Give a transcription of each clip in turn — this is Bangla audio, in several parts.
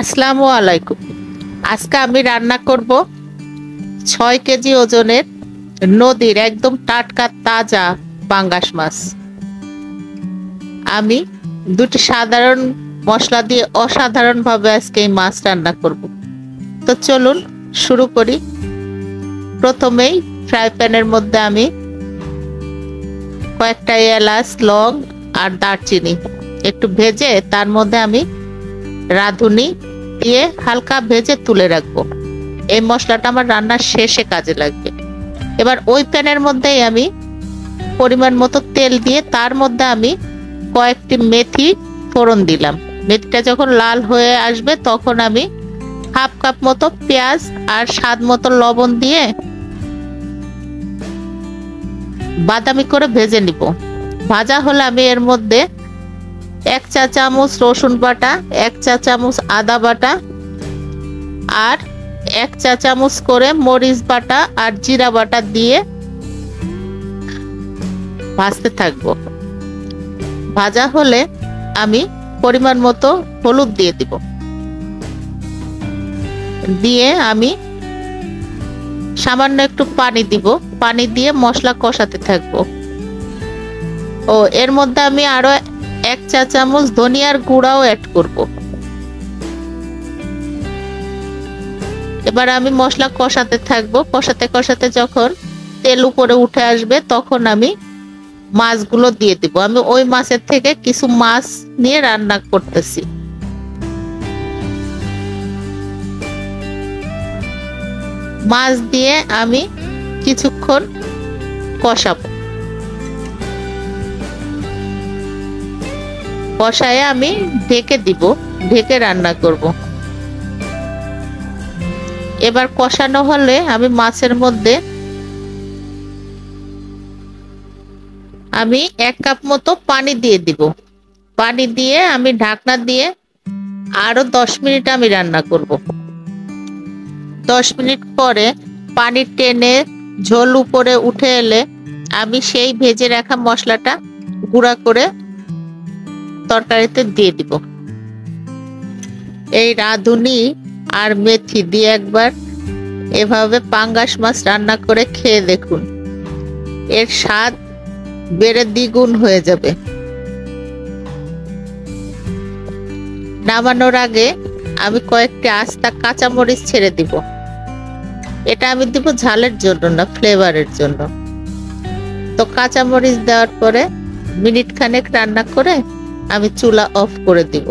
আসসালামু আলাইকুম। আজকে আমি রান্না করব ৬ কেজি ওজনের নদীর একদম টাটকা তাজা পাঙ্গাস মাছ। আমি দুটি সাধারণ মশলা দিয়ে অসাধারণভাবে আজকে এই মাছ রান্না করব। তো চলুন শুরু করি। প্রথমেই ফ্রাই প্যানের মধ্যে আমি কয়েকটা এলাচ, লং আর দারচিনি একটু ভেজে তার মধ্যে আমি রাঁধুনি দিয়ে হালকা ভেজে তুলে রাখবো। এই মশলাটা আমার রান্নার শেষে কাজে লাগবে। এবার ওই প্যানের মধ্যেই আমি পরিমাণ মতো তেল দিয়ে তার মধ্যে আমি কয়েকটি মেথি ফোড়ন দিলাম। মেথিটা যখন লাল হয়ে আসবে তখন আমি হাফ কাপ মতো পেঁয়াজ আর স্বাদ মতো লবণ দিয়ে বাদামি করে ভেজে নিব। ভাজা হলে আমি এর মধ্যে 1 চা চামচ রসুন বাটা, 1 চা চামচ আদা বাটা আর 1 চা চামচ করে মরিচ বাটা আর জিরা বাটা দিয়ে ভাজতে থাকবো। ভাজা হলে আমি পরিমাণ মতো হলুদ দিয়ে দিব। দিয়ে আমি সামান্য একটু পানি দিব। পানি দিয়ে মশলা কষাতে থাকবো। ও এর মধ্যে আমি আরো 1 চা চামচ ধনিয়ার গুঁড়াও অ্যাড করব। এবার আমি মশলা কষাতে থাকবো। কষাতে কষাতে যখন তেল উপরে উঠে আসবে তখন আমি মাছগুলো দিয়ে দিব। আমি ওই মাছের থেকে কিছু মাছ নিয়ে রান্না করতেছি। মাছ দিয়ে আমি কিছুক্ষণ কষাবো। কষায় আমি ঢেকে দিব, ঢেকে রান্না করব। এবার কষানো হলে আমি মাছের মধ্যে আমি 1 কাপ মতো পানি দিয়ে দিব। পানি দিয়ে আমি ঢাকনা দিয়ে আরো 10 মিনিট আমি রান্না করব। 10 মিনিট পরে পানি টেনে ঝোল উপরে উঠে এলে আমি সেই ভেজে রাখা মশলাটা গুঁড়া করে তরকারিতে দিয়ে দিব। এই রাঁধুনি আর মেথি দিয়ে একবার এভাবে পাঙ্গাস মাছ রান্না করে খেয়ে দেখুন, এর স্বাদ বেড়ে দ্বিগুণ হয়ে যাবে। নামানোর আগে আমি কয়েকটি আস্তা কাঁচামরিচ ছেড়ে দিব। এটা আমি দিব ঝালের জন্য না, ফ্লেভারের জন্য। তো কাঁচামরিচ দেওয়ার পরে মিনিট খানেক রান্না করে আমি চুলা অফ করে দিব।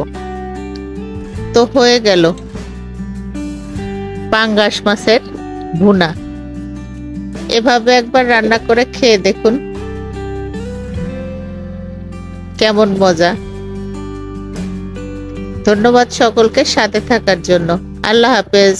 তো হয়ে গেল পাঙ্গাস মাছের ভুনা। এভাবে একবার রান্না করে খেয়ে দেখুন কেমন মজা। ধন্যবাদ সকলকে সাথে থাকার জন্য। আল্লাহ হাফেজ।